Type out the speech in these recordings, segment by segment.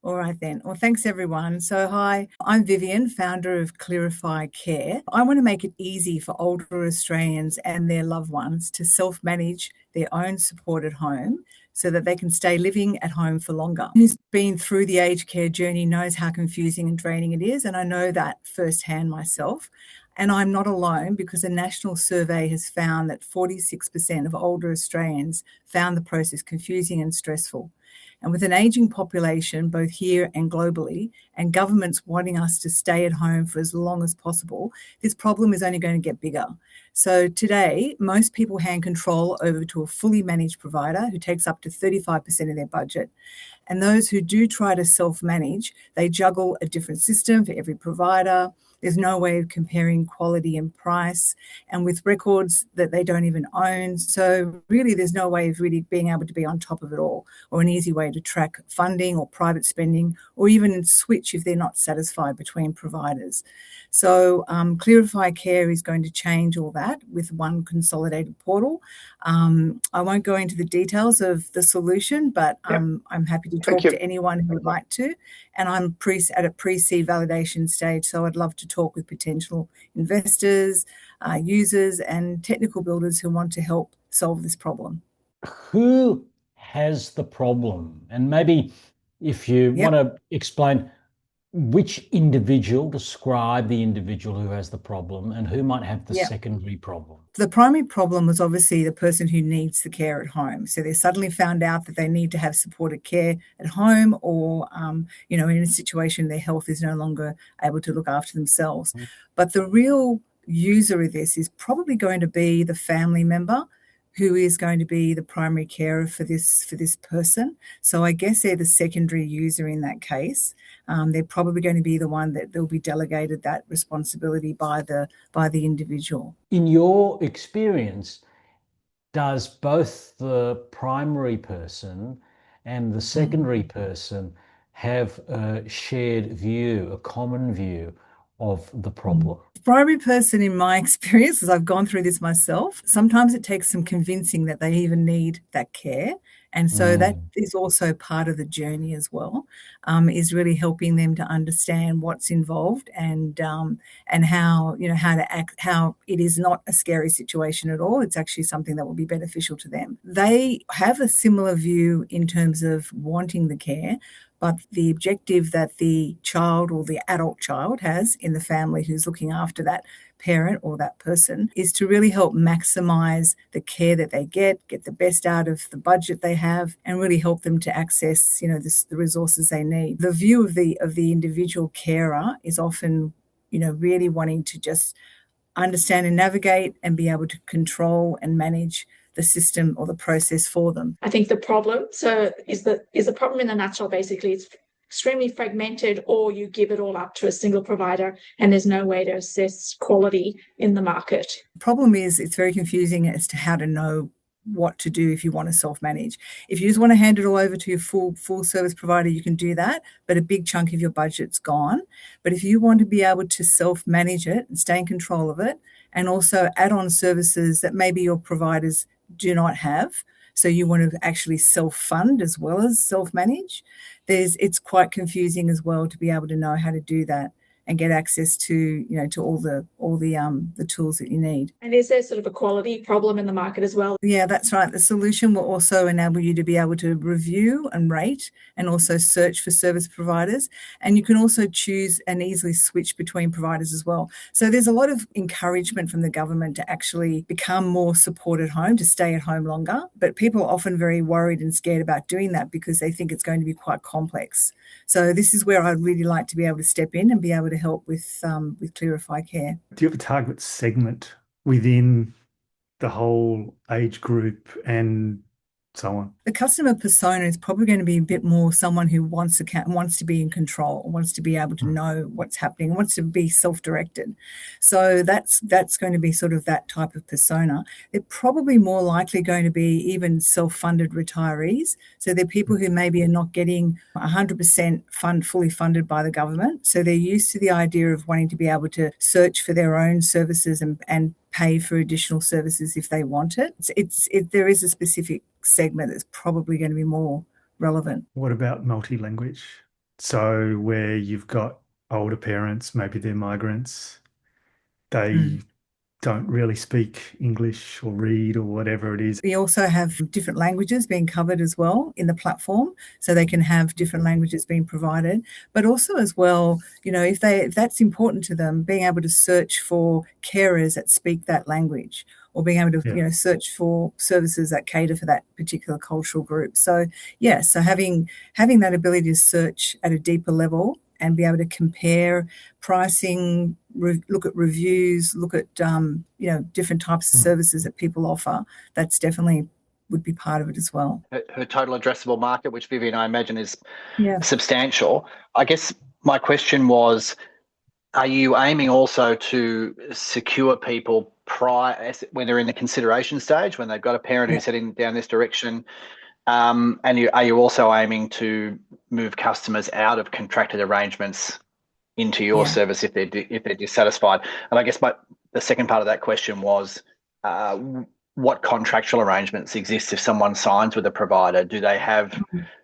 All right then. Well, thanks everyone. So, hi, I'm Vivian, founder of Clarify Care. I want to make it easy for older Australians and their loved ones to self manage their own support at home so that they can stay living at home for longer. Who's been through the aged care journey knows how confusing and draining it is. And I know that firsthand myself. And I'm not alone because a national survey has found that 46% of older Australians found the process confusing and stressful. And with an aging population, both here and globally, and governments wanting us to stay at home for as long as possible, this problem is only going to get bigger. So today, most people hand control over to a fully managed provider who takes up to 35% of their budget. And those who do try to self-manage, they juggle a different system for every provider. There's no way of comparing quality and price, and with records that they don't even own. So really, there's no way of really being able to be on top of it all, or an easy way to track funding or private spending, or even switch if they're not satisfied between providers. So Clarify Care is going to change all that with one consolidated portal. I won't go into the details of the solution, but Yep. I'm happy to Thank talk you. to anyone who would like to. And I'm at a pre-seed validation stage, so I'd love to talk with potential investors, users, and technical builders who want to help solve this problem. Who has the problem? And maybe if you want Yep. to explain which individual, describe the individual who has the problem and who might have the Yep. secondary problem. The primary problem was obviously the person who needs the care at home. So they suddenly found out that they need to have supported care at home, or, in a situation their health is no longer able to look after themselves. Mm. But the real user of this is probably going to be the family member who is going to be the primary carer for this person. So I guess they're the secondary user in that case. They're probably going to be the one that they'll be delegated that responsibility by the individual. In your experience, does both the primary person and the secondary person have a shared view, a common view of the problem? Primary person, in my experience, because I've gone through this myself, sometimes it takes some convincing that they even need that care. And so that is also part of the journey as well, is really helping them to understand what's involved, and how how to act, how it is not a scary situation at all. It's actually something that will be beneficial to them. They have a similar view in terms of wanting the care, but the objective that the child or the adult child has in the family who's looking after that parent or that person is to really help maximize the care that they get the best out of the budget they have, and really help them to access, the resources they need. The view of the individual carer is often, really wanting to just understand and navigate and be able to control and manage the system or the process for them. I think the problem is the problem in a nutshell. Basically, it's extremely fragmented, or you give it all up to a single provider and there's no way to assess quality in the market. The problem is it's very confusing as to how to know what to do if you want to self-manage. If you just want to hand it all over to your full service provider, you can do that, but a big chunk of your budget's gone. But if you want to be able to self-manage it and stay in control of it, and also add on services that maybe your providers do not have, so you want to actually self-fund as well as self-manage, it's quite confusing as well to be able to know how to do that and get access to to all the tools that you need. And is there sort of a quality problem in the market as well? Yeah, that's right. The solution will also enable you to be able to review and rate, and also search for service providers. And you can also choose and easily switch between providers as well. So there's a lot of encouragement from the government to actually become more support at home, to stay at home longer. But people are often very worried and scared about doing that because they think it's going to be quite complex. So this is where I'd really like to be able to step in and be able to help with Clarify Care. Do you have a target segment within the whole age group and so on? The customer persona is probably going to be a bit more someone who wants to be in control, wants to be able to know what's happening, wants to be self-directed. So that's going to be sort of that type of persona. They're probably more likely going to be even self-funded retirees. So they're people who maybe are not getting 100% fully funded by the government. So they're used to the idea of wanting to be able to search for their own services and pay for additional services if they want it. There is a specific segment that's probably going to be more relevant. What about multi-language So where you've got older parents, maybe they're migrants, they don't really speak English or read or whatever it is. We also have different languages being covered as well in the platform, so they can have different languages being provided. But also as well, if that's important to them, being able to search for carers that speak that language, or being able to search for services that cater for that particular cultural group. So so having that ability to search at a deeper level and be able to compare pricing, look at reviews, look at different types of services that people offer. That's definitely would be part of it as well. Her total addressable market, which Vivian, I imagine, is Yeah. substantial. I guess my question was, are you aiming also to secure people prior, when they're in the consideration stage, when they've got a parent who's heading down this direction? And are you also aiming to move customers out of contracted arrangements into your service if they're dissatisfied? And I guess the second part of that question was, what contractual arrangements exist if someone signs with a provider? Do they have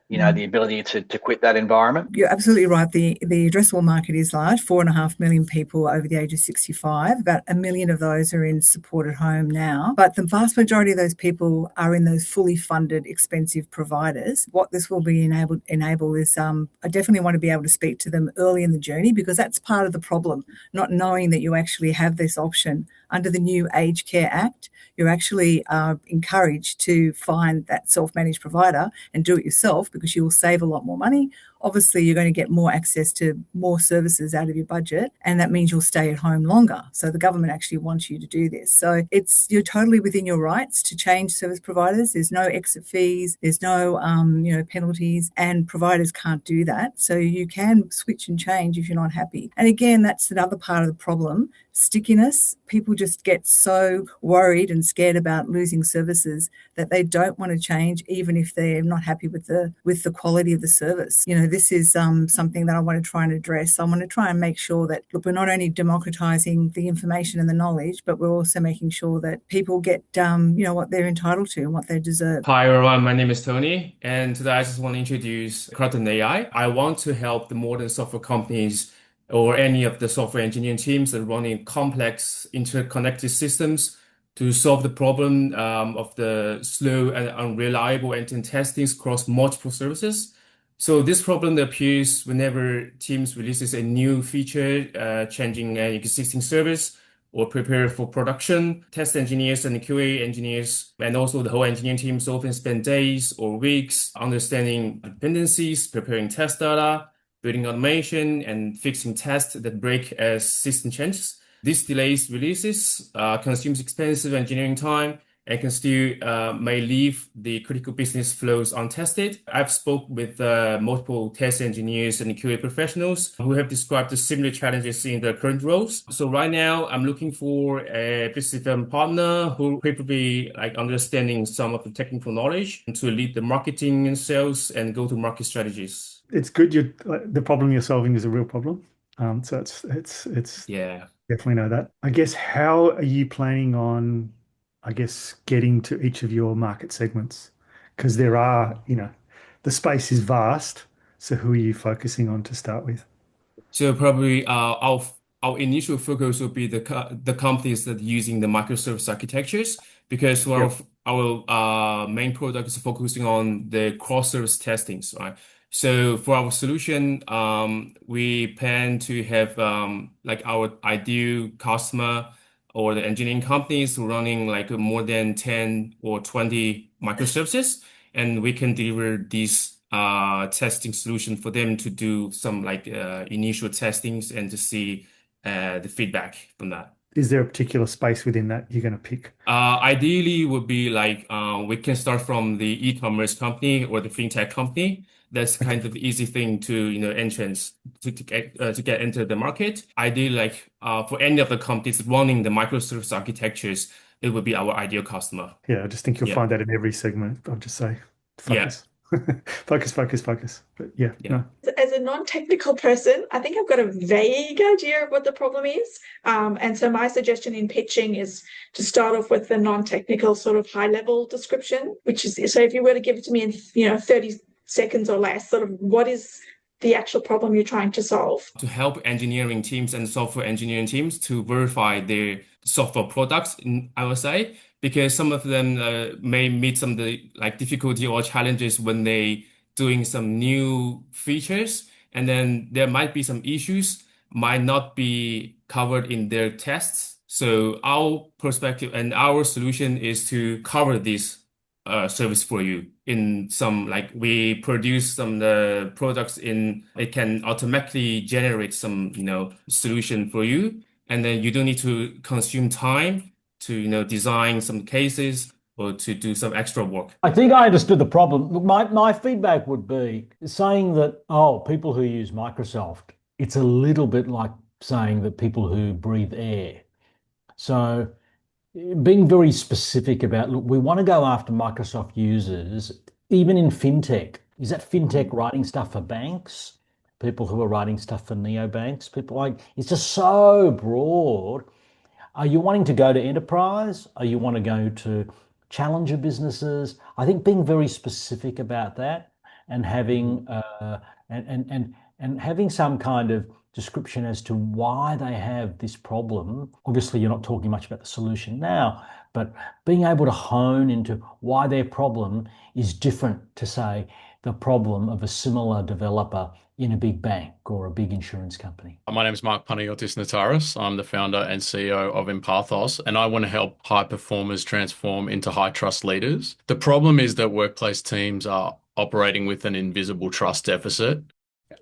the ability to quit that environment? You're absolutely right. The addressable market is large, 4.5 million people over the age of 65. About 1 million of those are in supported home now. But the vast majority of those people are in those fully funded, expensive providers. What this will be enable is I definitely want to be able to speak to them early in the journey, because that's part of the problem, not knowing that you actually have this option. Under the new Aged Care Act, you're actually encouraged to find that self-managed provider and do it yourself, because you will save a lot more money. Obviously, you're going to get more access to more services out of your budget, and that means you'll stay at home longer. So the government actually wants you to do this. So you're totally within your rights to change service providers. There's no exit fees, there's no penalties, and providers can't do that. So you can switch and change if you're not happy. And again, that's another part of the problem. Stickiness. People just get so worried and scared about losing services that they don't want to change, even if they're not happy with the quality of the service. This is something that I want to try and address. I want to try and make sure that, look, we're not only democratizing the information and the knowledge, but we're also making sure that people get what they're entitled to and what they deserve. Hi everyone, my name is Tony, and today I just want to introduce Kraken AI. I want to help the modern software companies or any of the software engineering teams that are running complex interconnected systems to solve the problem of the slow and unreliable end-to-end testings across multiple services. So this problem appears whenever teams releases a new feature, changing an existing service or prepare for production. Test engineers and QA engineers and also the whole engineering teams often spend days or weeks understanding dependencies, preparing test data, building automation, and fixing tests that break as system changes. This delays releases, consumes expensive engineering time, and can still may leave the critical business flows untested. I've spoke with multiple test engineers and QA professionals who have described the similar challenges in their current roles. So right now, I'm looking for a business development partner who probably understanding some of the technical knowledge to lead the marketing and sales and go-to-market strategies. It's good. The problem you're solving is a real problem. So it's definitely know that. I guess, how are you planning on, getting to each of your market segments? Because there are, the space is vast. So who are you focusing on to start with? So probably our initial focus will be the companies that are using the microservice architectures, because our main product is focusing on the cross-service testings, right? So for our solution, we plan to have our ideal customer or the engineering companies running more than 10 or 20 microservices, and we can deliver these testing solution for them to do some initial testings and to see the feedback from that. Is there a particular space within that you're going to pick? Ideally would be we can start from the e-commerce company or the fintech company. That's kind of the easy thing to entrance to get into the market. Ideally, for any of the companies running the microservice architectures, it would be our ideal customer. Yeah, I just think you'll find that in every segment. I'll just say focus. Focus. But no. As a non-technical person, I think I've got a vague idea of what the problem is. And so my suggestion in pitching is to start off with the non-technical sort of high-level description, which is, so if you were to give it to me in 30 seconds or less, sort of what is the actual problem you're trying to solve? To help engineering teams and software engineering teams to verify their software products, I would say, because some of them may meet some of the like difficulty or challenges when they doing some new features, and then there might be some issues might not be covered in their tests. So our perspective and our solution is to cover this service for you in some like we produce some the products in it can automatically generate some solution for you, and then you don't need to consume time to design some cases or to do some extra work. I think I understood the problem. Look, my feedback would be saying that, oh, people who use Microsoft, it's a little bit like saying that people who breathe air. So being very specific about, look, we want to go after Microsoft users, even in fintech. Is that fintech writing stuff for banks? People who are writing stuff for neobanks? People like, it's just so broad. Are you wanting to go to enterprise? Are you want to go to challenger businesses? I think being very specific about that and having and having some kind of description as to why they have this problem. Obviously, you're not talking much about the solution now, but being able to hone into why their problem is different to, say, the problem of a similar developer in a big bank or a big insurance company. My name is Mark Panagiotis-Notaris. I'm the founder and CEO of Empathos, and I want to help high performers transform into high trust leaders. The problem is that workplace teams are operating with an invisible trust deficit.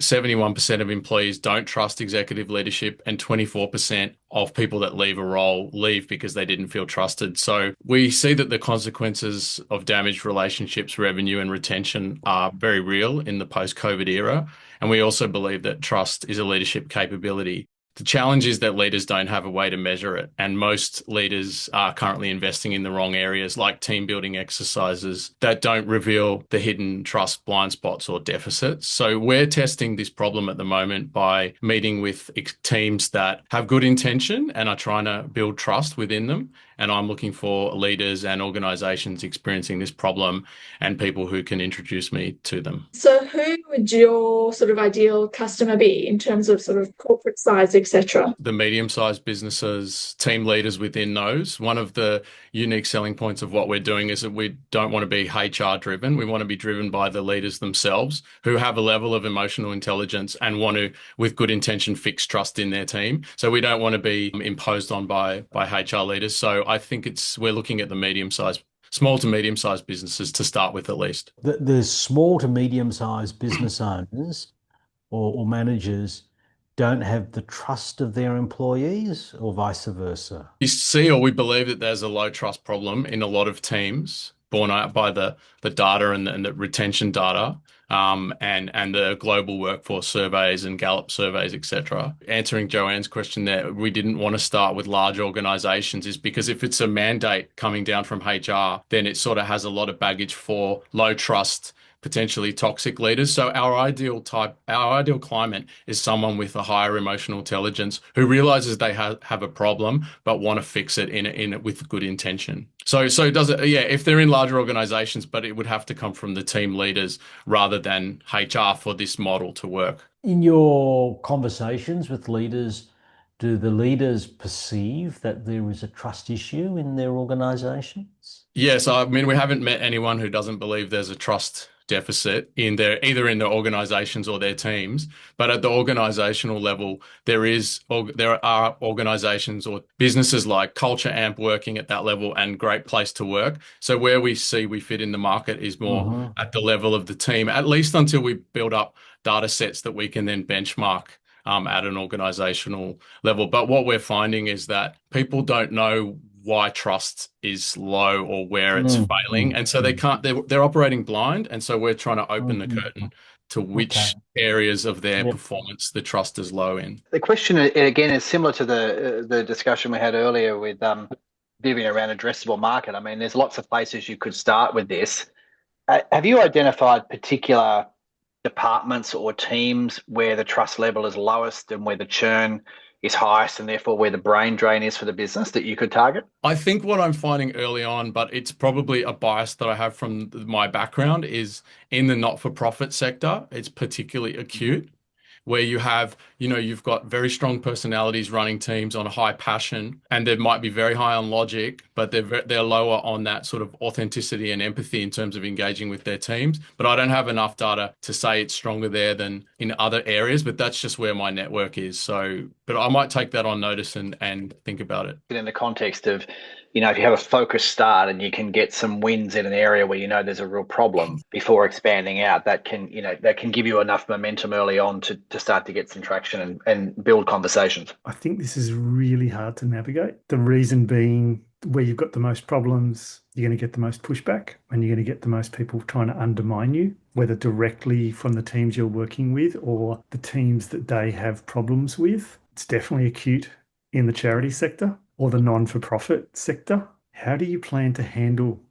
71% of employees don't trust executive leadership, and 24% of people that leave a role leave because they didn't feel trusted. So we see that the consequences of damaged relationships, revenue, and retention are very real in the post-COVID era. And we also believe that trust is a leadership capability. The challenge is that leaders don't have a way to measure it, and most leaders are currently investing in the wrong areas, like team building exercises that don't reveal the hidden trust blind spots or deficits. So we're testing this problem at the moment by meeting with teams that have good intention and are trying to build trust within them. And I'm looking for leaders and organizations experiencing this problem and people who can introduce me to them. So who would your sort of ideal customer be in terms of sort of corporate size, etc.? The medium-sized businesses, team leaders within those. One of the unique selling points of what we're doing is that we don't want to be HR driven. We want to be driven by the leaders themselves who have a level of emotional intelligence and want to, with good intention, fix trust in their team. So we don't want to be imposed on by HR leaders. So I think we're looking at the small to medium-sized businesses to start with at least. The small to medium-sized business owners or managers don't have the trust of their employees, or vice versa? You see, or we believe that there's a low trust problem in a lot of teams borne out by the data and the retention data, and the global workforce surveys and Gallup surveys, etc. Answering Joanne's question there, we didn't want to start with large organizations is because if it's a mandate coming down from HR, then it sort of has a lot of baggage for low trust, potentially toxic leaders. So our ideal climate is someone with a higher emotional intelligence who realizes they have a problem but want to fix it with good intention. So does it? Yeah, if they're in larger organizations, but it would have to come from the team leaders rather than HR for this model to work. In your conversations with leaders, do the leaders perceive that there is a trust issue in their organizations? Yes, I mean, we haven't met anyone who doesn't believe there's a trust deficit either in their organizations or their teams. But at the organizational level, there are organizations or businesses like Culture Amp working at that level and Great Place to Work. So where we see we fit in the market is more at the level of the team, at least until we build up data sets that we can then benchmark at an organizational level. But what we're finding is that people don't know why trust is low or where it's failing. And so they're operating blind. And so we're trying to open the curtain to which areas of their performance the trust is low in. The question, again, is similar to the discussion we had earlier with Vivian around addressable market. I mean, there's lots of places you could start with this. Have you identified particular departments or teams where the trust level is lowest and where the churn is highest and therefore where the brain drain is for the business that you could target? I think what I'm finding early on, but it's probably a bias that I have from my background, is in the not-for-profit sector. It's particularly acute, where you have, you've got very strong personalities running teams on a high passion, and they might be very high on logic, but they're lower on that sort of authenticity and empathy in terms of engaging with their teams. But I don't have enough data to say it's stronger there than in other areas, but that's just where my network is. So, but I might take that on notice and think about it. In the context of, if you have a focused start and you can get some wins in an area where there's a real problem before expanding out, that can give you enough momentum early on to start to get some traction and build conversations. I think this is really hard to navigate. The reason being, where you've got the most problems, you're going to get the most pushback, and you're going to get the most people trying to undermine you, whether directly from the teams you're working with or the teams that they have problems with. It's definitely acute in the charity sector or the non-for-profit sector. How do you plan to handle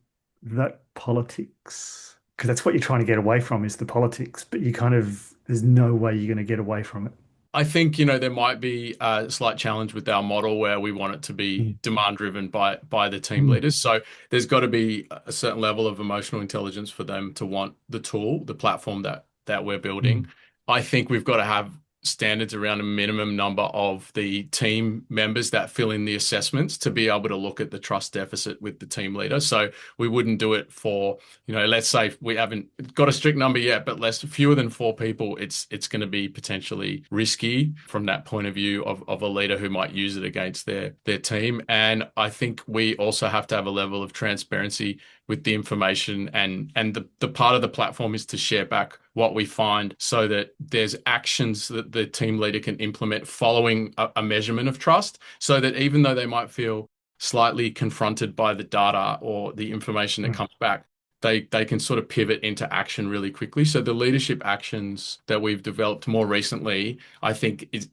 that politics? Because that's what you're trying to get away from, is the politics, but there's no way you're going to get away from it. I think, there might be a slight challenge with our model where we want it to be demand driven by the team leaders. So there's got to be a certain level of emotional intelligence for them to want the tool, the platform that we're building. I think we've got to have standards around a minimum number of the team members that fill in the assessments to be able to look at the trust deficit with the team leader. So we wouldn't do it for, let's say we haven't got a strict number yet, but fewer than 4 people, it's going to be potentially risky from that point of view of a leader who might use it against their team. And I think we also have to have a level of transparency with the information, and the part of the platform is to share back what we find so that there's actions that the team leader can implement following a measurement of trust, so that even though they might feel slightly confronted by the data or the information that comes back, they can sort of pivot into action really quickly. So the leadership actions that we've developed more recently, I think it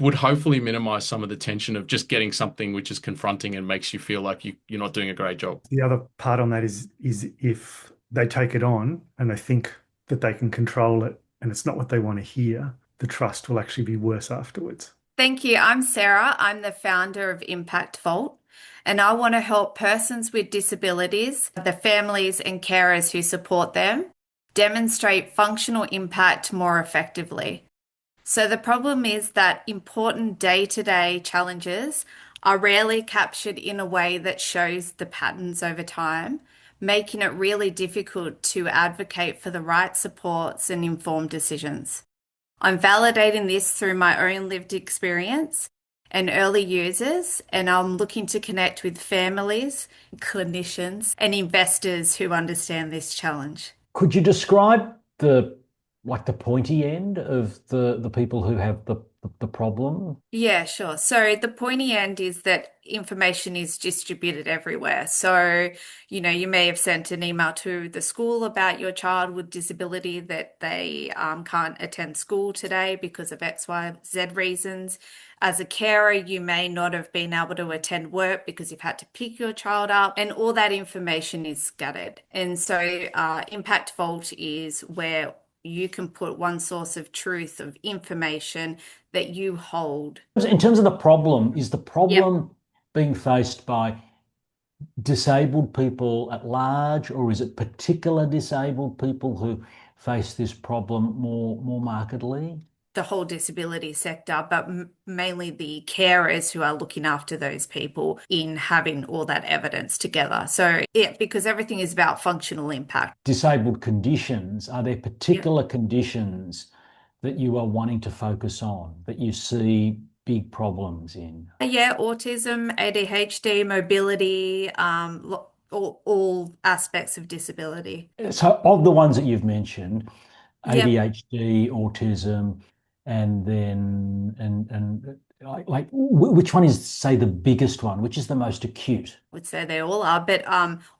would hopefully minimize some of the tension of just getting something which is confronting and makes you feel like you're not doing a great job. The other part on that is if they take it on and they think that they can control it and it's not what they want to hear, the trust will actually be worse afterwards. Thank you. I'm Sarah. I'm the founder of Impact Vault, and I want to help persons with disabilities, the families and carers who support them, demonstrate functional impact more effectively. So the problem is that important day-to-day challenges are rarely captured in a way that shows the patterns over time, making it really difficult to advocate for the right supports and informed decisions. I'm validating this through my own lived experience and early users, and I'm looking to connect with families, clinicians, and investors who understand this challenge. Could you describe the pointy end of the people who have the problem? Yeah, sure. So the pointy end is that information is distributed everywhere. So, you may have sent an email to the school about your child with disability that they can't attend school today because of X, Y, Z reasons. As a carer, you may not have been able to attend work because you've had to pick your child up, and all that information is scattered. And so Impact Vault is where you can put one source of truth, of information that you hold. In terms of the problem, is the problem being faced by disabled people at large, or is it particular disabled people who face this problem more markedly? The whole disability sector, but mainly the carers who are looking after those people in having all that evidence together. So because everything is about functional impact. Disabled conditions, are there particular conditions that you are wanting to focus on, that you see big problems in? Yeah, autism, ADHD, mobility, all aspects of disability. So of the ones that you've mentioned, ADHD, autism, and then which one is, say, the biggest one? Which is the most acute? I would say they all are, but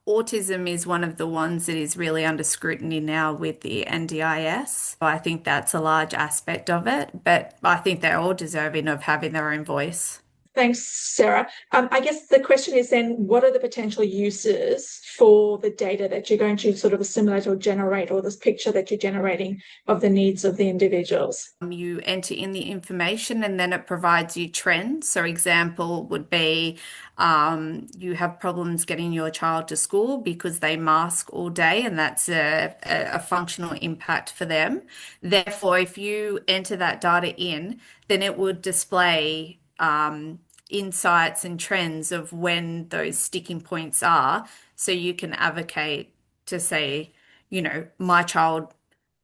autism is one of the ones that is really under scrutiny now with the NDIS. I think that's a large aspect of it, but I think they're all deserving of having their own voice. Thanks, Sarah. I guess the question is then, what are the potential uses for the data that you're going to sort of assimilate or generate, or this picture that you're generating of the needs of the individuals? You enter in the information and then it provides you trends. So example would be you have problems getting your child to school because they mask all day, and that's a functional impact for them. Therefore, if you enter that data in, then it would display insights and trends of when those sticking points are, so you can advocate to say, my child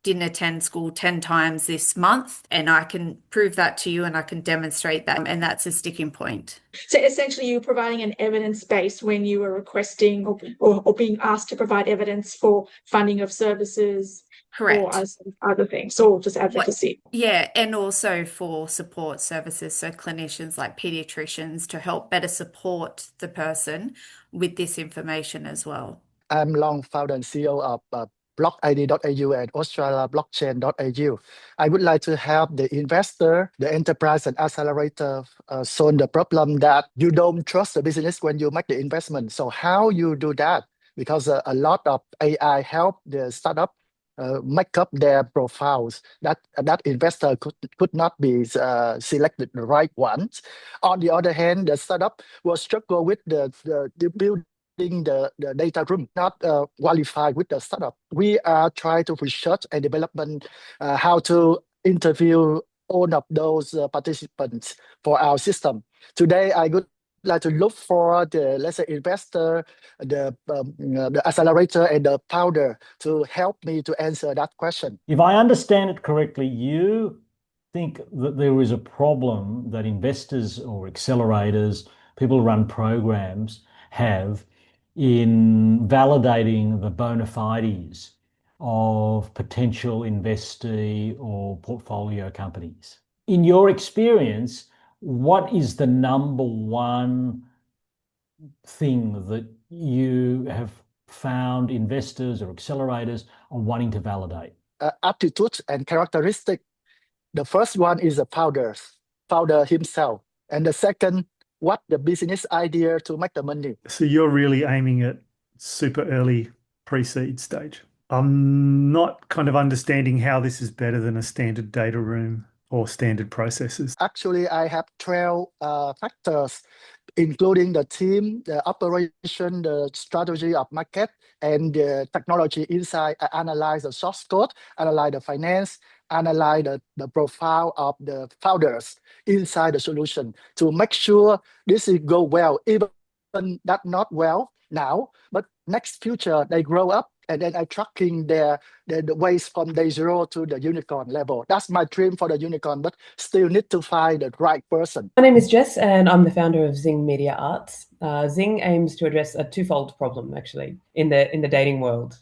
didn't attend school 10 times this month, and I can prove that to you and I can demonstrate that, and that's a sticking point. So essentially you're providing an evidence base when you are requesting or being asked to provide evidence for funding of services. Correct. Or as other things, or just advocacy. Yeah, and also for support services, so clinicians like pediatricians to help better support the person with this information as well. I'm Long, founder and CEO of blockid.au and Australia blockchain.au. I would like to help the investor, the enterprise, and accelerator solve the problem that you don't trust the business when you make the investment. So how you do that? Because a lot of AI help the startup make up their profiles. That investor could not be selected the right ones. On the other hand, the startup will struggle with the building the data room, not qualified with the startup. We are trying to research and development how to interview all of those participants for our system. Today, I would like to look for the, let's say, investor, the accelerator, and the founder to help me to answer that question. If I understand it correctly, you think that there is a problem that investors or accelerators, people who run programs, have in validating the bona fides of potential investee or portfolio companies. In your experience, what is the number one thing that you have found investors or accelerators are wanting to validate? Attitudes and characteristic. The first one is the founder himself. And the second, what the business idea to make the money. So you're really aiming at super early pre-seed stage. I'm not kind of understanding how this is better than a standard data room or standard processes. Actually, I have 12 factors, including the team, the operation, the strategy of market, and the technology inside. I analyze the source code, analyze the finance, analyze the profile of the founders inside the solution to make sure this will go well, even that not well now, but next future they grow up, and then I tracking the ways from day zero to the unicorn level. That's my dream for the unicorn, but still need to find the right person. My name is Jess, and I'm the founder of Zing Media Arts. Zing aims to address a twofold problem, actually, in the dating world,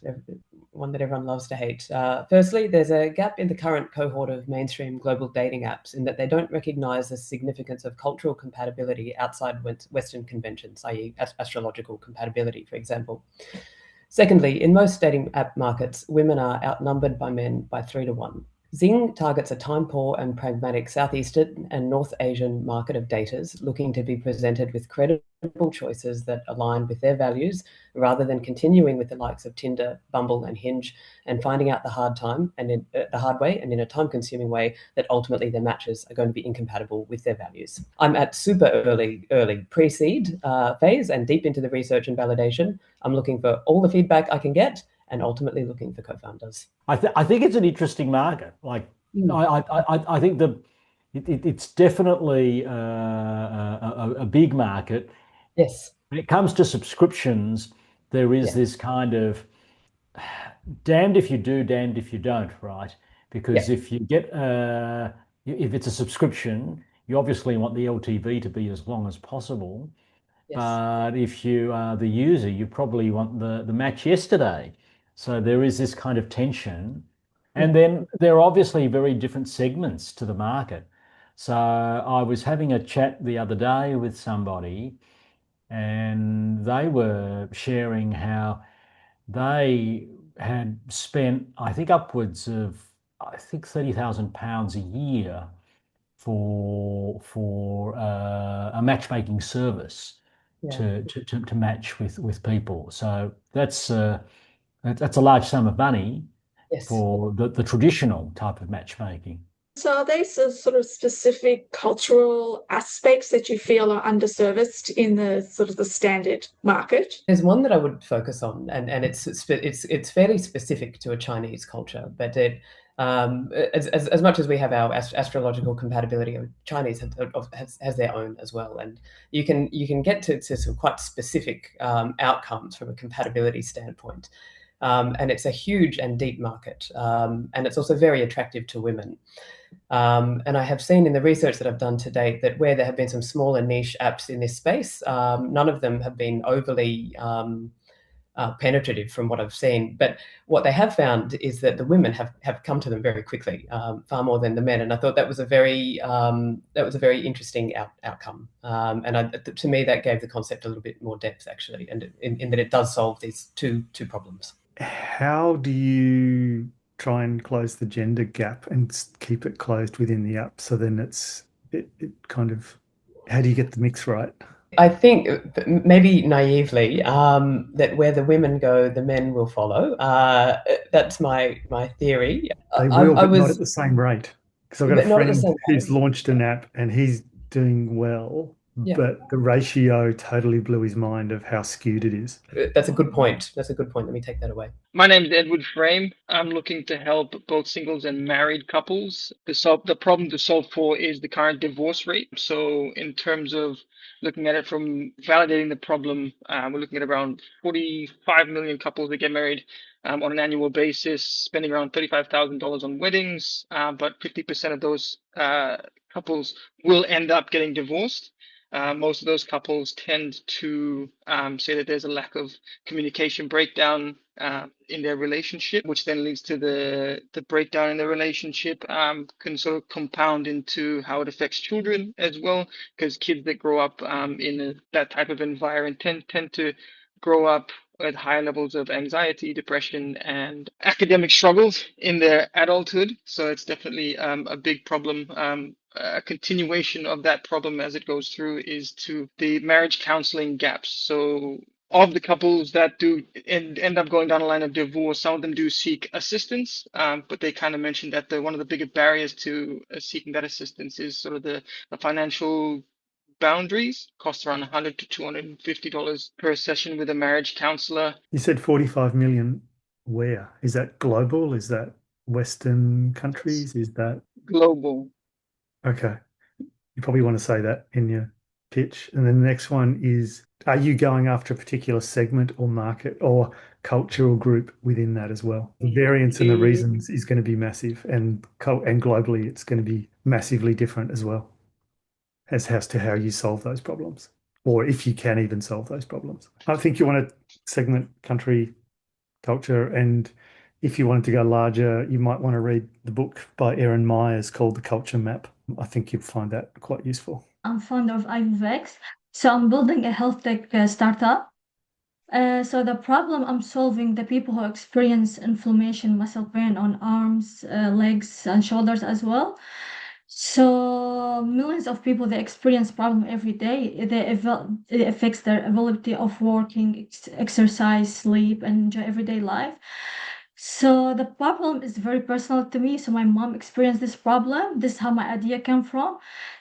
one that everyone loves to hate. Firstly, there's a gap in the current cohort of mainstream global dating apps in that they don't recognize the significance of cultural compatibility outside Western conventions, i.e. astrological compatibility, for example. Secondly, in most dating app markets, women are outnumbered by men by 3 to 1. Zing targets a time-poor and pragmatic Southeastern and North Asian market of daters looking to be presented with credible choices that align with their values, rather than continuing with the likes of Tinder, Bumble, and Hinge, and finding out the hard way and in a time-consuming way that ultimately their matches are going to be incompatible with their values. I'm at super early pre-seed phase and deep into the research and validation. I'm looking for all the feedback I can get, and ultimately looking for co-founders. I think it's an interesting market. Like, I think it's definitely a big market. Yes. When it comes to subscriptions, there is this kind of damned if you do, damned if you don't, right? Because if you get if it's a subscription, you obviously want the LTV to be as long as possible. Yes. But if you are the user, you probably want the match yesterday. So there is this kind of tension. And then there are obviously very different segments to the market. So I was having a chat the other day with somebody, and they were sharing how they had spent, I think, upwards of, £30,000 a year for a matchmaking service to match with people. So that's a large sum of money for the traditional type of matchmaking. So are there sort of specific cultural aspects that you feel are underserviced in the sort of the standard market? There's one that I would focus on, and it's fairly specific to a Chinese culture, but it as much as we have our astrological compatibility, Chinese has their own as well, and you can get to some quite specific outcomes from a compatibility standpoint, and it's a huge and deep market, and it's also very attractive to women. And I have seen in the research that I've done to date that where there have been some smaller niche apps in this space, none of them have been overly penetrative from what I've seen. But what they have found is that the women have come to them very quickly, far more than the men. And I thought that was a very interesting outcome. And to me, that gave the concept a little bit more depth, actually, and in that it does solve these two problems. How do you try and close the gender gap and keep it closed within the app? So then it kind of, how do you get the mix right? I think maybe naively that where the women go, the men will follow. That's my theory. They will, but not at the same rate. Because I've got a friend who's launched an app and he's doing well, but the ratio totally blew his mind of how skewed it is. That's a good point. Let me take that away. My name is Edward Frame. I'm looking to help both singles and married couples. The problem to solve for is the current divorce rate. So in terms of looking at it from validating the problem, we're looking at around 45 million couples that get married on an annual basis, spending around $35,000 on weddings, but 50% of those couples will end up getting divorced. Most of those couples tend to say that there's a lack of communication breakdown in their relationship, which then leads to the breakdown in the relationship can sort of compound into how it affects children as well, because kids that grow up in that type of environment tend to grow up at higher levels of anxiety, depression, and academic struggles in their adulthood. So it's definitely a big problem. A continuation of that problem as it goes through is to the marriage counseling gaps. So of the couples that do end up going down a line of divorce, some of them do seek assistance, but they kind of mentioned that one of the biggest barriers to seeking that assistance is sort of the financial boundaries. Costs around $100 to $250 per session with a marriage counselor. You said 45 million. Where? Is that global? Is that Western countries? Is that global? Okay. You probably want to say that in your pitch. And then the next one is, are you going after a particular segment or market or cultural group within that as well? The variance and the reasons is going to be massive, and globally it's going to be massively different as well as to how you solve those problems, or if you can even solve those problems. I think you want to segment country, culture, and if you wanted to go larger, you might want to read the book by Erin Myers called The Culture Map. I think you'll find that quite useful. I'm founder of IVX, so I'm building a health tech startup. So the problem I'm solving, the people who experience inflammation, muscle pain on arms, legs, and shoulders as well. So millions of people, they experience problem every day. It affects their ability of working, exercise, sleep, and enjoy everyday life. So the problem is very personal to me. So my mom experienced this problem. This is how my idea came from.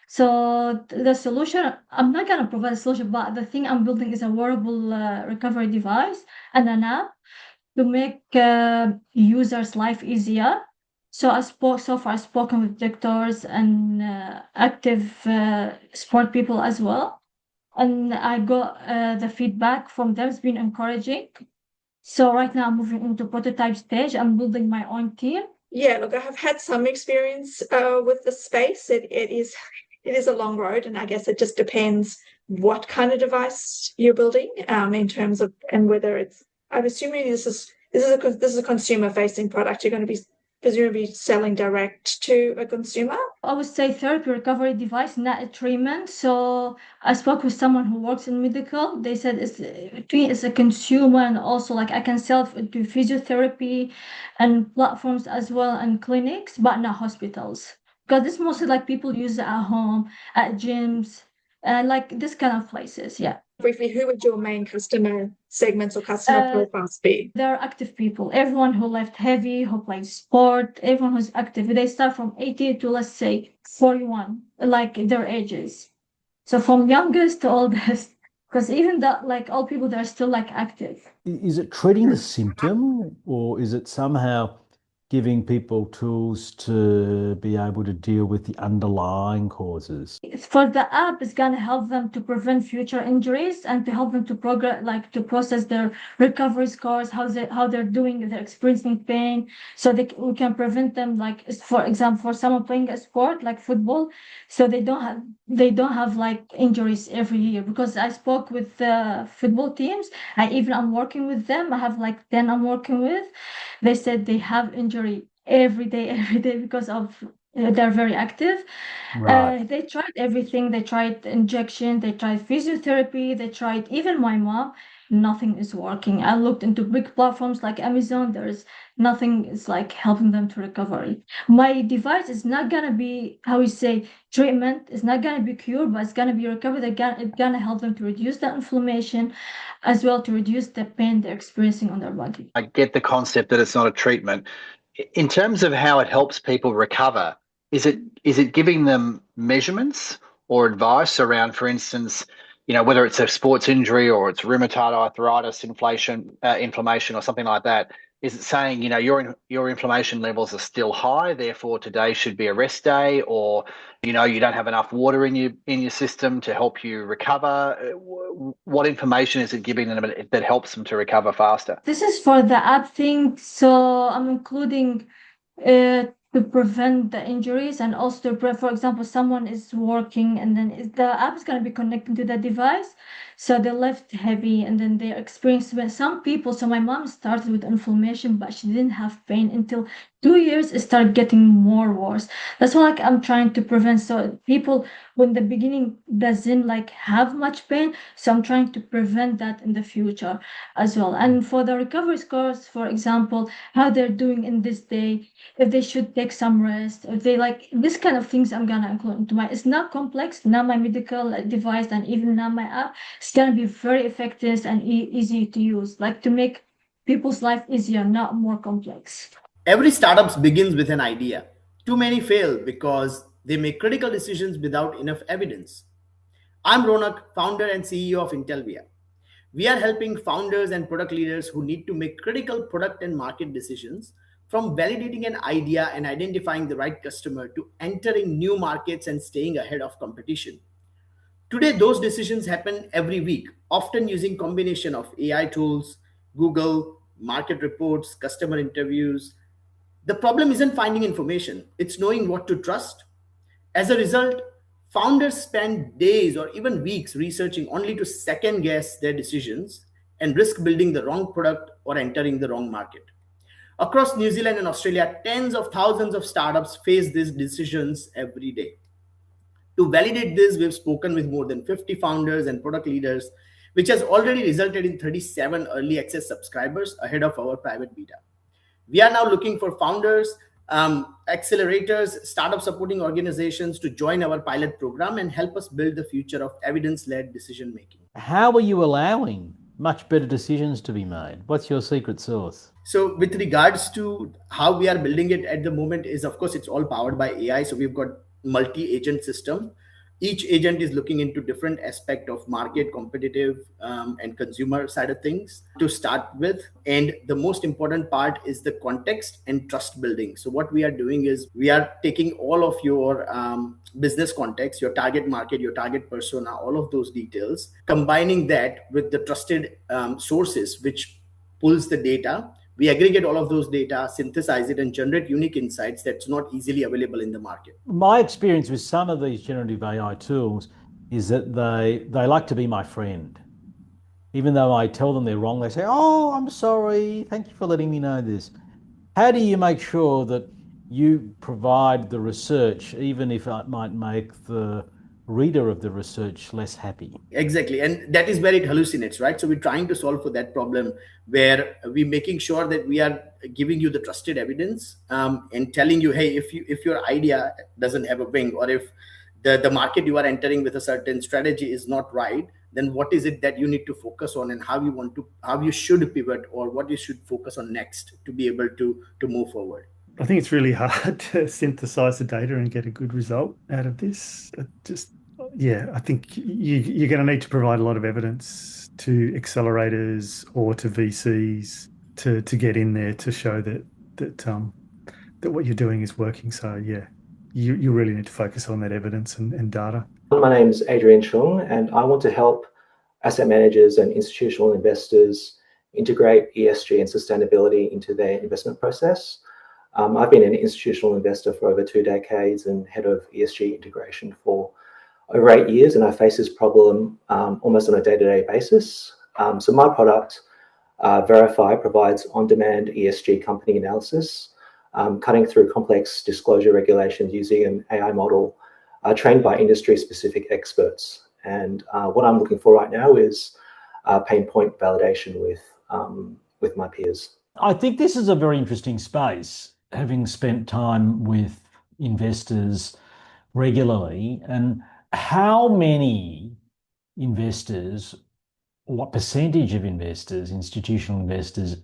So the solution, I'm not gonna provide a solution, but the thing I'm building is a wearable recovery device and an app to make users' life easier. So so far I've spoken with doctors and active sport people as well, and I got the feedback from them. It's been encouraging. So right now I'm moving into prototype stage. I'm building my own team. Yeah, look, I have had some experience with the space. It is a long road, and I guess it just depends what kind of device you're building in terms of, and whether it's, I'm assuming this is a consumer facing product. You're going to be presumably selling direct to a consumer. I would say therapy recovery device, not a treatment. So I spoke with someone who works in medical. They said it's a consumer, and also like I can sell it to physiotherapy and platforms as well, and clinics, but not hospitals. because it's mostly like people use it at home, at gyms, like this kind of places. Yeah. Briefly, who would your main customer segments or customer profiles be? They're active people. Everyone who left heavy, who plays sport, everyone who's active. They start from 80 to, let's say, 41, like their ages. So from youngest to oldest, because even that, like old people, they're still like active. Is it treating the symptom, or is it somehow giving people tools to be able to deal with the underlying causes? For the app, it's gonna help them to prevent future injuries and to help them to progress, like to process their recovery scores, how they're doing, if they're experiencing pain, so we can prevent them. Like for example, for someone playing a sport like football, so they don't have like injuries every year. Because I spoke with the football teams, I'm working with them. I have like 10 I'm working with. They said they have injury every day because of they're very active. Right. They tried everything. They tried injection, they tried physiotherapy, they tried even my mom. Nothing is working. I looked into big platforms like Amazon. There's nothing is like helping them to recover. My device is not gonna be how you say treatment. It's not gonna be cured, but it's gonna be recovered. It's gonna help them to reduce the inflammation, as well to reduce the pain they're experiencing on their body. I get the concept that it's not a treatment. In terms of how it helps people recover, is it giving them measurements or advice around, for instance, whether it's a sports injury or it's rheumatoid arthritis, inflammation or something like that? Is it saying, your inflammation levels are still high, therefore today should be a rest day, or you don't have enough water in your system to help you recover? What information is it giving them that helps them to recover faster? This is for the app thing, so I'm including to prevent the injuries, and also for example, someone is working and then the app is going to be connected to the device, so they lift heavy and then they experience some people. So my mom started with inflammation, but she didn't have pain until 2 years. It started getting more worse. That's why like I'm trying to prevent, so people when the beginning doesn't like have much pain, so I'm trying to prevent that in the future as well. And for the recovery scores, for example, how they're doing in this day, if they should take some rest, if they like this kind of things, I'm gonna include into my. It's not complex, not my medical device, and even not my app. It's gonna be very effective and easy to use, like to make people's life easier, not more complex. Every startup begins with an idea. Too many fail because they make critical decisions without enough evidence. I'm Ronak, founder and CEO of Intelvia. We are helping founders and product leaders who need to make critical product and market decisions, from validating an idea and identifying the right customer to entering new markets and staying ahead of competition. Today, those decisions happen every week, often using combination of AI tools, Google, market reports, customer interviews. The problem isn't finding information, it's knowing what to trust. As a result, founders spend days or even weeks researching only to second guess their decisions and risk building the wrong product or entering the wrong market. Across New Zealand and Australia, tens of thousands of startups face these decisions every day. To validate this, we've spoken with more than 50 founders and product leaders, which has already resulted in 37 early access subscribers ahead of our private beta. We are now looking for founders, accelerators, startup supporting organizations to join our pilot program and help us build the future of evidence-led decision making. How are you allowing much better decisions to be made? What's your secret sauce? So with regards to how we are building it at the moment is, of course, it's all powered by AI. So we've got multi-agent system. Each agent is looking into different aspect of market, competitive, and consumer side of things to start with. And the most important part is the context and trust building. So what we are doing is we are taking all of your business context, your target market, your target persona, all of those details, combining that with the trusted sources, which pulls the data. We aggregate all of those data, synthesize it, and generate unique insights that's not easily available in the market. My experience with some of these generative AI tools is that they like to be my friend. Even though I tell them they're wrong, they say, "Oh, I'm sorry. Thank you for letting me know this." How do you make sure that you provide the research, even if it might make the reader of the research less happy. Exactly, and that is where it hallucinates, right? So we're trying to solve for that problem, where we're making sure that we are giving you the trusted evidence, and telling you, hey, if your idea doesn't have a wing, or if the market you are entering with a certain strategy is not right, then what is it that you need to focus on, and how you should pivot, or what you should focus on next to be able to move forward. I think it's really hard to synthesize the data and get a good result out of this. I think you're going to need to provide a lot of evidence to accelerators or to VCs to get in there to show that what you're doing is working. So yeah, you really need to focus on that evidence and data. My name is Adrian Chung, and I want to help asset managers and institutional investors integrate ESG and sustainability into their investment process. I've been an institutional investor for over 2 decades and head of ESG integration for over 8 years, and I face this problem almost on a day-to-day basis. So my product, Verify, provides on-demand ESG company analysis, cutting through complex disclosure regulations using an AI model trained by industry-specific experts. And what I'm looking for right now is pain point validation with my peers. I think this is a very interesting space, having spent time with investors regularly. And how many investors, what percentage of investors, institutional investors,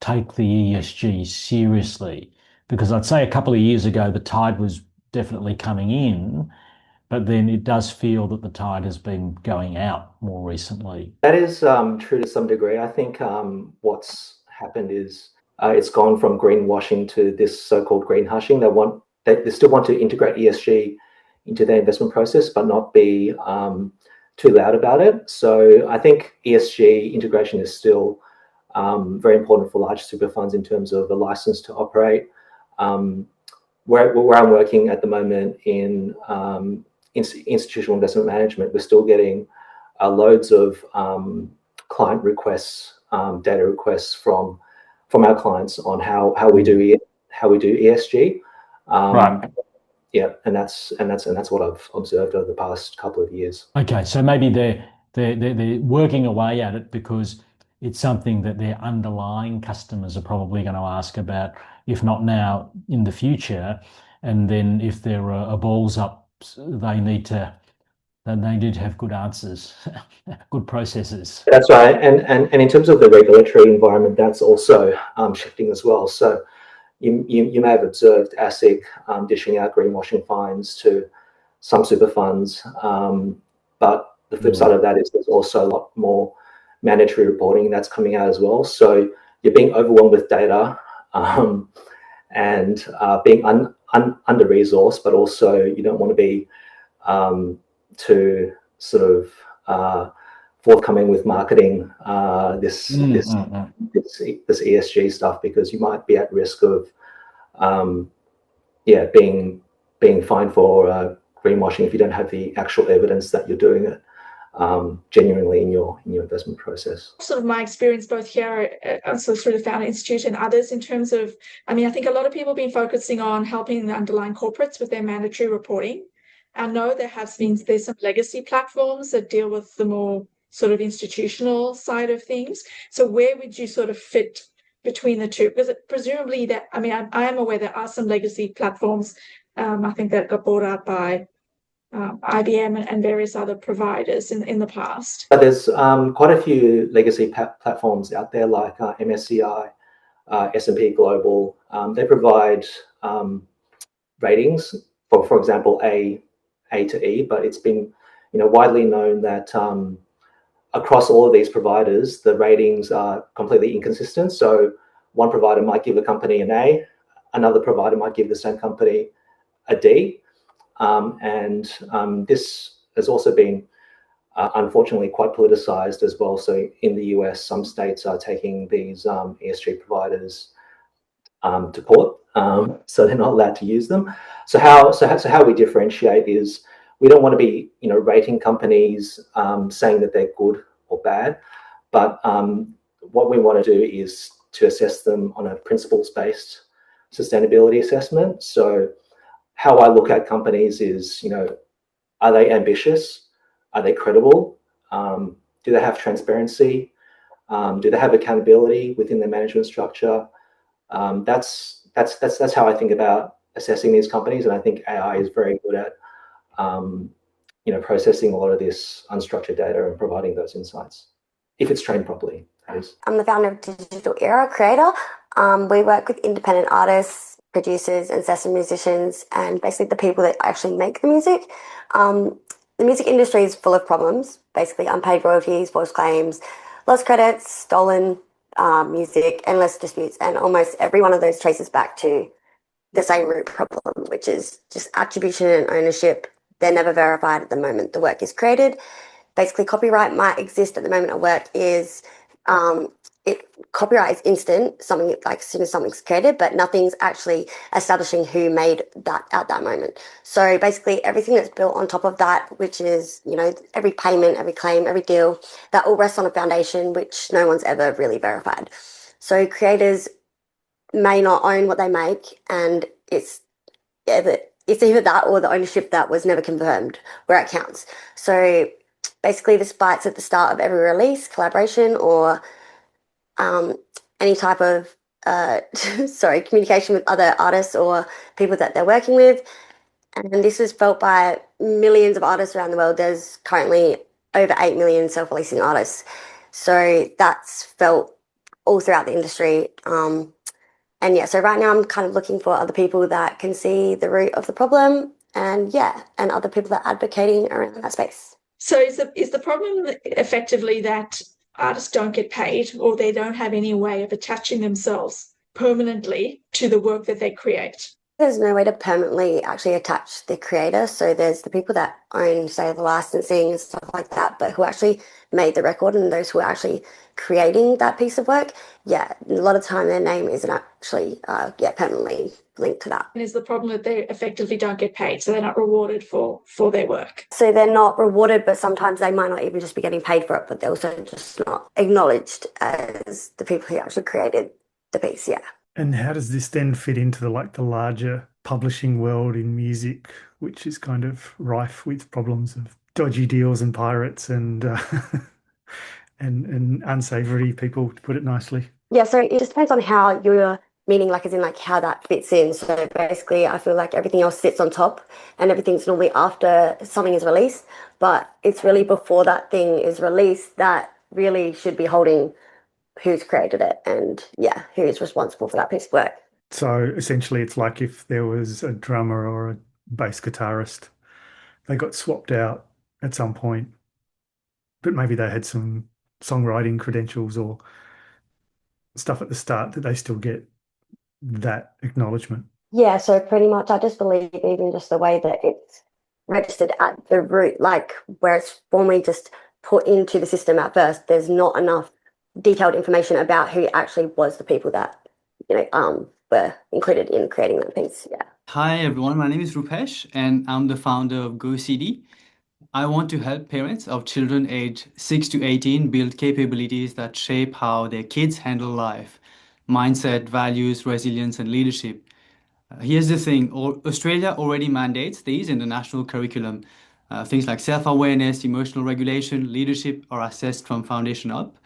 take the ESG seriously? Because I'd say a couple of years ago, the tide was definitely coming in, but then it does feel that the tide has been going out more recently. That is true to some degree. I think what's happened is it's gone from greenwashing to this so-called green hushing. They still want to integrate ESG into their investment process, but not be too loud about it. So I think ESG integration is still very important for large super funds in terms of a license to operate. Where I'm working at the moment in institutional investment management, we're still getting loads of client requests, data requests from our clients on how we do ESG. Right. Yeah, and that's what I've observed over the past couple of years. Okay, so maybe they're working away at it because it's something that their underlying customers are probably going to ask about, if not now, in the future. And then if there are balls up, they need to have good answers, good processes. That's right, and in terms of the regulatory environment, that's also shifting as well. So you may have observed ASIC dishing out greenwashing fines to some super funds, but the flip side of that is there's also a lot more mandatory reporting that's coming out as well. So you're being overwhelmed with data and being under-resourced, but also you don't want to be too sort of forthcoming with marketing this ESG stuff, because you might be at risk of being fined for greenwashing if you don't have the actual evidence that you're doing it genuinely in your investment process. Sort of my experience both here, also through the Founder Institute and others, in terms of, I mean, I think a lot of people have been focusing on helping the underlying corporates with their mandatory reporting. I know there's some legacy platforms that deal with the more sort of institutional side of things. So where would you sort of fit between the two? Because presumably that, I mean, I am aware there are some legacy platforms, I think that got bought out by IBM and various other providers in the past. But there's quite a few legacy platforms out there, like MSCI, S&P Global. They provide ratings for example, A to E, but it's been widely known that across all of these providers, the ratings are completely inconsistent. So one provider might give a company an A, another provider might give the same company a D. This has also been unfortunately quite politicized as well. So in the US, some states are taking these ESG providers to court, so they're not allowed to use them. So how we differentiate is we don't want to be rating companies saying that they're good or bad, but what we want to do is to assess them on a principles-based sustainability assessment. So how I look at companies is, Are they ambitious? Are they credible? Do they have transparency? Do they have accountability within their management structure? That's how I think about assessing these companies, and I think AI is very good at processing a lot of this unstructured data and providing those insights if it's trained properly. That is. I'm the founder of Digital Era Creator. We work with independent artists, producers, and session musicians, and basically the people that actually make the music. The music industry is full of problems, basically unpaid royalties, false claims, lost credits, stolen music, endless disputes, and almost every one of those traces back to the same root problem, which is just attribution and ownership. They're never verified at the moment the work is created. Basically, copyright might exist at the moment a work is copyright is instant, something like as soon as something's created, but nothing's actually establishing who made that at that moment. So basically everything that's built on top of that, which is, every payment, every claim, every deal, that all rests on a foundation which no one's ever really verified. So creators may not own what they make, and it's either that or the ownership that was never confirmed where it counts. So basically the spikes at the start of every release, collaboration, or any type of communication with other artists or people that they're working with. And this is felt by millions of artists around the world. There's currently over 8 million self-releasing artists. So that's felt all throughout the industry. So right now I'm kind of looking for other people that can see the root of the problem, and other people that are advocating around that space. So is the problem effectively that artists don't get paid, or they don't have any way of attaching themselves permanently to the work that they create? There's no way to permanently actually attach the creator. So there's the people that own, say, the licensing and stuff like that, but who actually made the record, and those who are actually creating that piece of work. Yeah, a lot of time their name isn't actually permanently linked to that. And is the problem that they effectively don't get paid, so they're not rewarded for their work? So they're not rewarded, but sometimes they might not even just be getting paid for it, but they're also just not acknowledged as the people who actually created the piece. Yeah. And how does this then fit into the larger publishing world in music, which is kind of rife with problems of dodgy deals and pirates and and unsavory people, to put it nicely? Yeah, so it just depends on how you're meaning, as in how that fits in. So basically, I feel like everything else sits on top, and everything's normally after something is released, but it's really before that thing is released that really should be holding who's created it and who is responsible for that piece of work. So essentially it's like if there was a drummer or a bass guitarist, they got swapped out at some point, but maybe they had some songwriting credentials or stuff at the start, that they still get that acknowledgement. Yeah, so pretty much I just believe even just the way that it's registered at the root, where it's formally just put into the system at first, there's not enough detailed information about who actually was the people that were included in creating that piece. Yeah. Hi everyone, my name is Rupesh and I'm the founder of GoCD. I want to help parents of children aged 6 to 18 build capabilities that shape how their kids handle life, mindset, values, resilience, and leadership. Here's the thing, Australia already mandates these in the national curriculum. Things like self-awareness, emotional regulation, leadership are assessed from foundation up.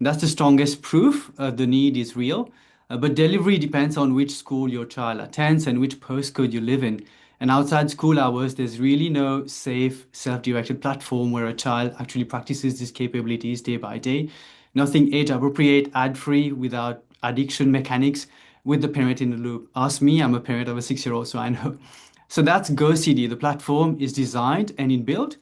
That's the strongest proof the need is real. But delivery depends on which school your child attends and which postcode you live in. And outside school hours, there's really no safe, self-directed platform where a child actually practices these capabilities day by day. Nothing age-appropriate, ad-free, without addiction mechanics, with the parent in the loop. Ask me, I'm a parent of a 6-year-old, so I know. So that's GoCD. The platform is designed and inbuilt.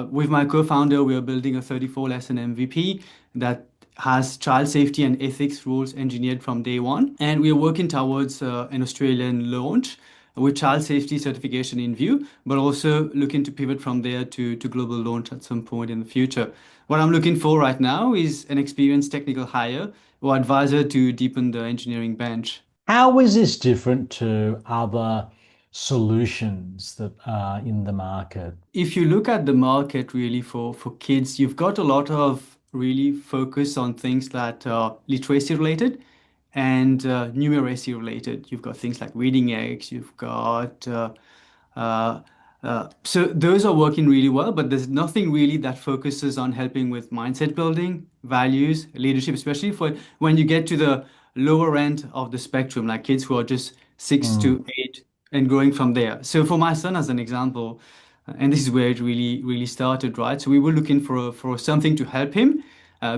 With my co-founder, we are building a 34-lesson MVP that has child safety and ethics rules engineered from day one. And we are working towards an Australian launch with child safety certification in view, but also looking to pivot from there to global launch at some point in the future. What I'm looking for right now is an experienced technical hire or advisor to deepen the engineering bench. How is this different to other solutions that are in the market? If you look at the market really for kids, you've got a lot of really focus on things that are literacy related and numeracy related. You've got things like reading eggs, you've got So those are working really well, but there's nothing really that focuses on helping with mindset building, values, leadership, especially for when you get to the lower end of the spectrum, like kids who are just 6 to 8 and growing from there. So for my son, as an example, and this is where it really started, right? So we were looking for something to help him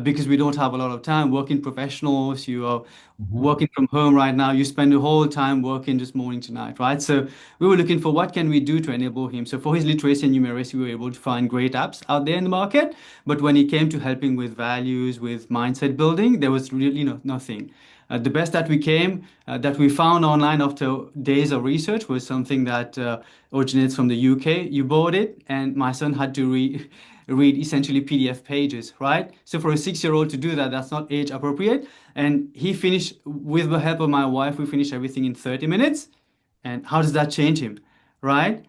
because we don't have a lot of time. Working professionals, you are working from home right now. You spend the whole time working just morning to night, right? So we were looking for what can we do to enable him. So for his literacy and numeracy, we were able to find great apps out there in the market. But when it came to helping with values, with mindset building, there was really nothing. The best that we found online after days of research was something that originates from the UK. You bought it, and my son had to read essentially PDF pages, right? So for a 6-year-old to do that, that's not age appropriate. And he finished, with the help of my wife, we finished everything in 30 minutes. And how does that change him, right?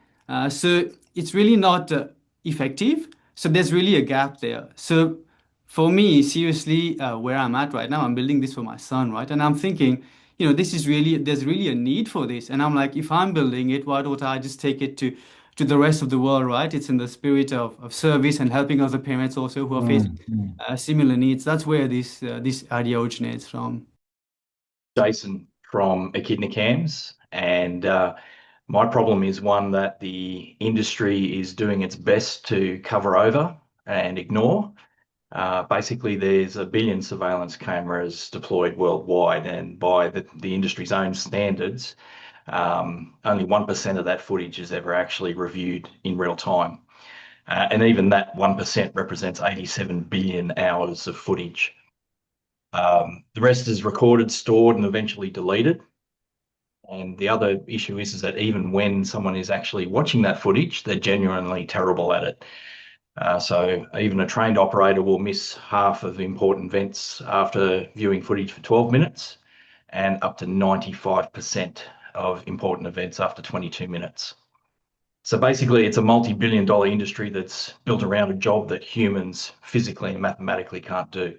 So it's really not effective. So there's really a gap there. So for me, seriously, where I'm at right now, I'm building this for my son, right? And I'm thinking, there's really a need for this. And I'm like, if I'm building it, why don't I just take it to the rest of the world, right? It's in the spirit of service and helping other parents also who are facing similar needs. That's where this idea originates from. Jason from Echidna Cams, and my problem is one that the industry is doing its best to cover over and ignore. Basically, there's 1 billion surveillance cameras deployed worldwide, and by the industry's own standards, only 1% of that footage is ever actually reviewed in real time. And even that 1% represents 87 billion hours of footage. The rest is recorded, stored, and eventually deleted. And the other issue is that even when someone is actually watching that footage, they're genuinely terrible at it. So even a trained operator will miss half of the important events after viewing footage for 12 minutes, and up to 95% of important events after 22 minutes. So basically, it's a multi-billion-dollar industry that's built around a job that humans physically and mathematically can't do.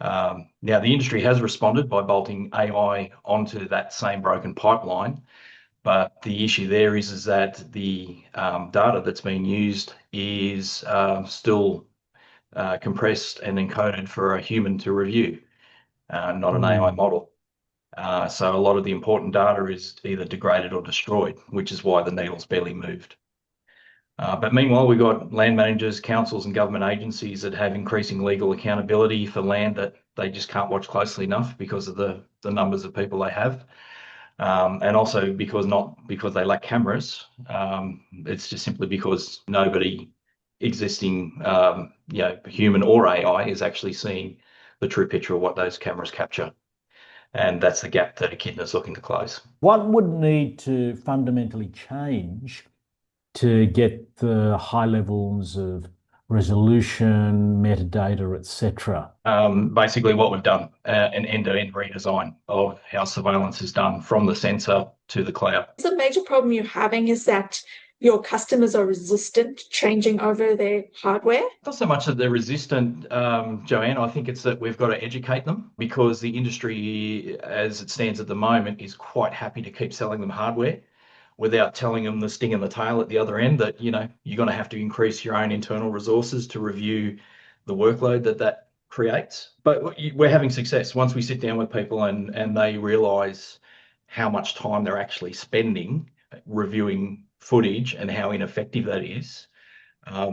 Now, the industry has responded by bolting AI onto that same broken pipeline, but the issue there is that the data that's being used is still compressed and encoded for a human to review, not an AI model. So a lot of the important data is either degraded or destroyed, which is why the needle's barely moved. But meanwhile, we've got land managers, councils, and government agencies that have increasing legal accountability for land that they just can't watch closely enough because of the numbers of people they have. And also not because they lack cameras. It's just simply because nobody existing, human or AI, is actually seeing the true picture of what those cameras capture. And that's the gap that Echidna's looking to close. What would need to fundamentally change to get the high levels of resolution, metadata, etc.? Basically what we've done, an end-to-end redesign of how surveillance is done from the sensor to the cloud. The major problem you're having is that your customers are resistant to changing over their hardware? Not so much that they're resistant, Joanne. I think it's that we've got to educate them, because the industry, as it stands at the moment, is quite happy to keep selling them hardware without telling them the sting in the tail at the other end, that you're going to have to increase your own internal resources to review the workload that creates. But we're having success once we sit down with people and they realize how much time they're actually spending reviewing footage and how ineffective that is.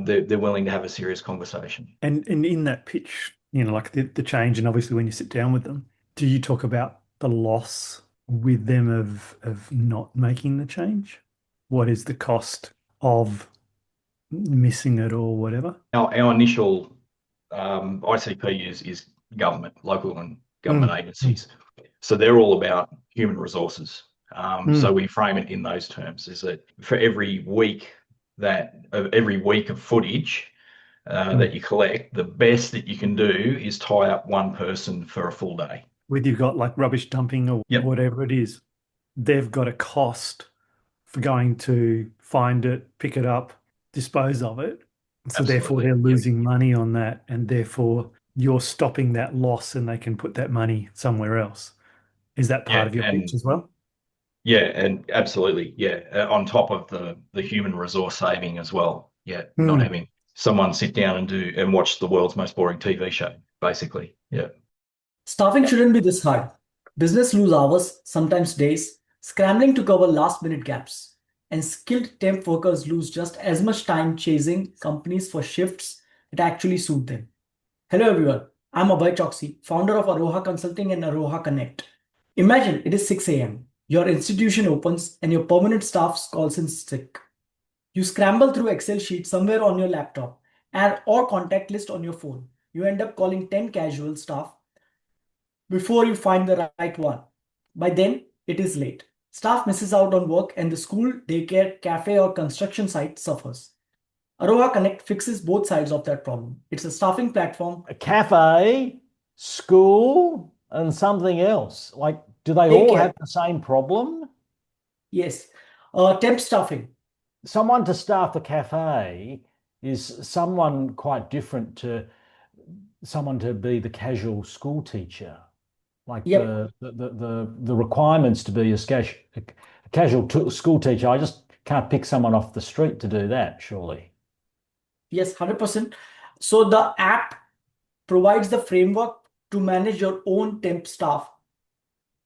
They're willing to have a serious conversation. And in that pitch, like the change, and obviously when you sit down with them, do you talk about the loss with them of not making the change? What is the cost of missing it or whatever? Our initial ICP is government, local and government agencies. So they're all about human resources. So we frame it in those terms, is that for every week of footage that you collect, the best that you can do is tie up one person for a full day. Whether you've got like rubbish dumping or whatever it is, they've got a cost for going to find it, pick it up, dispose of it. So therefore they're losing money on that, and therefore you're stopping that loss and they can put that money somewhere else. Is that part of your pitch as well? Yeah, and absolutely, yeah. On top of the human resource saving as well. Yeah, not having someone sit down and watch the world's most boring TV show, basically. Yeah. Staffing shouldn't be this hard. Business lose hours, sometimes days, scrambling to cover last-minute gaps. And skilled temp workers lose just as much time chasing companies for shifts that actually suit them. Hello everyone, I'm Abhay Choksi, founder of Aroha Consulting and Aroha Connect. Imagine it is 6 a.m. Your institution opens and your permanent staff calls in sick. You scramble through Excel sheets somewhere on your laptop or contact list on your phone. You end up calling 10 casual staff before you find the right one. By then, it is late. Staff misses out on work and the school, daycare, cafe, or construction site suffers. Aroha Connect fixes both sides of that problem. It's a staffing platform. A cafe, school, and something else. Like, do they all have the same problem? Yes. Temp staffing. Someone to staff the cafe is someone quite different to someone to be the casual school teacher. Like the requirements to be a casual school teacher, I just can't pick someone off the street to do that, surely. Yes, 100%. So the app provides the framework to manage your own temp staff.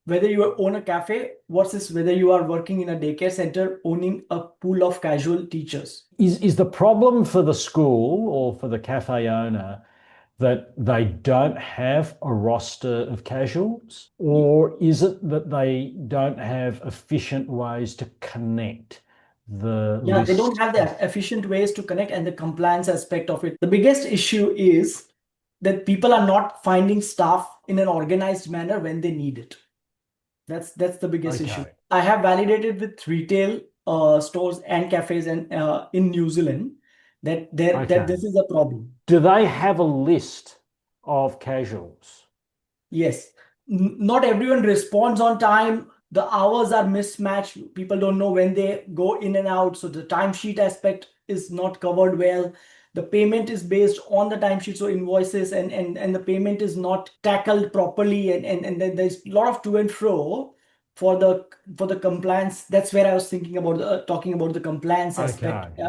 Whether you own a cafe versus whether you are working in a daycare center owning a pool of casual teachers. Is the problem for the school or for the cafe owner that they don't have a roster of casuals? Or is it that they don't have efficient ways to connect the list? They don't have the efficient ways to connect and the compliance aspect of it. The biggest issue is that people are not finding staff in an organized manner when they need it. That's the biggest issue. I have validated with retail stores and cafes and in New Zealand that this is a problem. Do they have a list of casuals? Yes. Not everyone responds on time. The hours are mismatched. People don't know when they go in and out. So the timesheet aspect is not covered well. The payment is based on the timesheet, so invoices and the payment is not tackled properly, and then there's a lot of to and fro for the compliance. That's where I was thinking about talking about the compliance aspect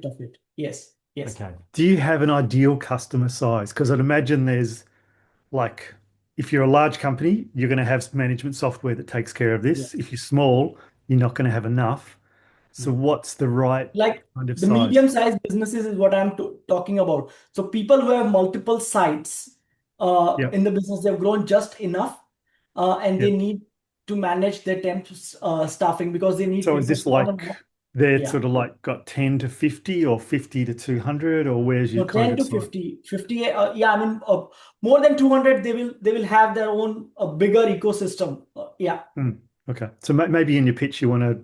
of it. Yes. Okay. Do you have an ideal customer size? Because I'd imagine there's like, if you're a large company, you're going to have management software that takes care of this. If you're small, you're not going to have enough. So what's the right kind of the size? medium-sized businesses is what I'm talking about. So people who have multiple sites in the business, they've grown just enough, and they need to manage their temp staffing because they need. So is this like they're sort of like got 10 to 50 or 50 to 200, or where's your kind 10 to 50? 50, I mean, more than 200, they will have their own bigger ecosystem. Okay. So maybe in your pitch, you want to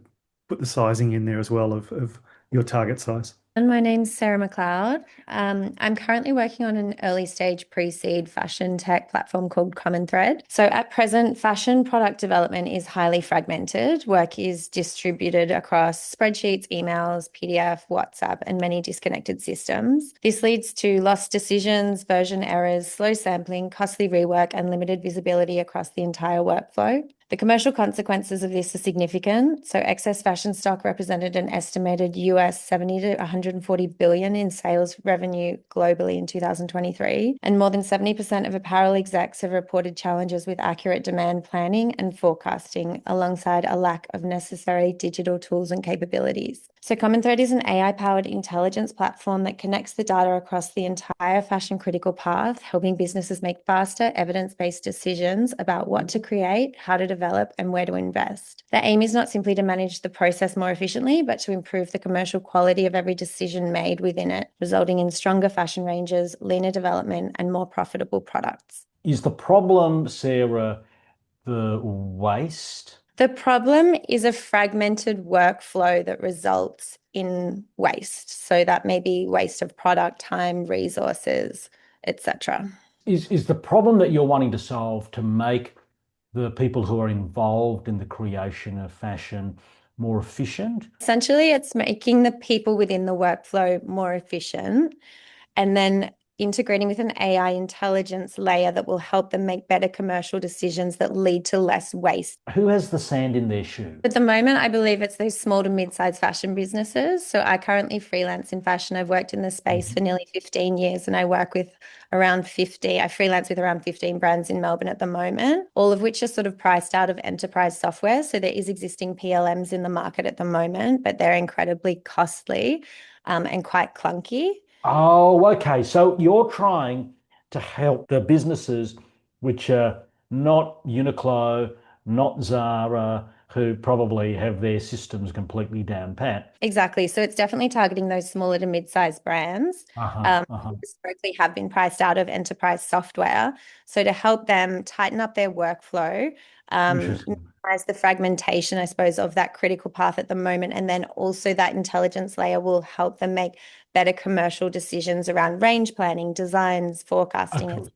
put the sizing in there as well of your target size. And my name's Sarah McLeod. I'm currently working on an early stage pre-seed fashion tech platform called Common Thread. So at present, fashion product development is highly fragmented. Work is distributed across spreadsheets, emails, PDF, WhatsApp, and many disconnected systems. This leads to lost decisions, version errors, slow sampling, costly rework, and limited visibility across the entire workflow. The commercial consequences of this are significant. So excess fashion stock represented an estimated US 70 to 140 billion in sales revenue globally in 2023. And more than 70% of apparel execs have reported challenges with accurate demand planning and forecasting, alongside a lack of necessary digital tools and capabilities. So Common Thread is an AI-powered intelligence platform that connects the data across the entire fashion critical path, helping businesses make faster, evidence-based decisions about what to create, how to develop, and where to invest. The aim is not simply to manage the process more efficiently, but to improve the commercial quality of every decision made within it, resulting in stronger fashion ranges, leaner development, and more profitable products. Is the problem, Sarah, the waste? The problem is a fragmented workflow that results in waste. So that may be waste of product, time, resources, etc. Is the problem that you're wanting to solve to make the people who are involved in the creation of fashion more efficient? Essentially, it's making the people within the workflow more efficient, and then integrating with an AI intelligence layer that will help them make better commercial decisions that lead to less waste. Who has the sand in their shoe? At the moment, I believe it's those small to mid-sized fashion businesses. So I currently freelance in fashion. I've worked in the space for nearly 15 years and I work with around 50. I freelance with around 15 brands in Melbourne at the moment, all of which are sort of priced out of enterprise software. So there is existing PLMs in the market at the moment, but they're incredibly costly and quite clunky. Oh, okay. So you're trying to help the businesses which are not Uniqlo, not Zara, who probably have their systems completely down pat. Exactly. So it's definitely targeting those smaller to mid-sized brands who historically have been priced out of enterprise software. So to help them tighten up their workflow, minimize the fragmentation, I suppose, of that critical path at the moment. And then also that intelligence layer will help them make better commercial decisions around range planning, designs, forecasting,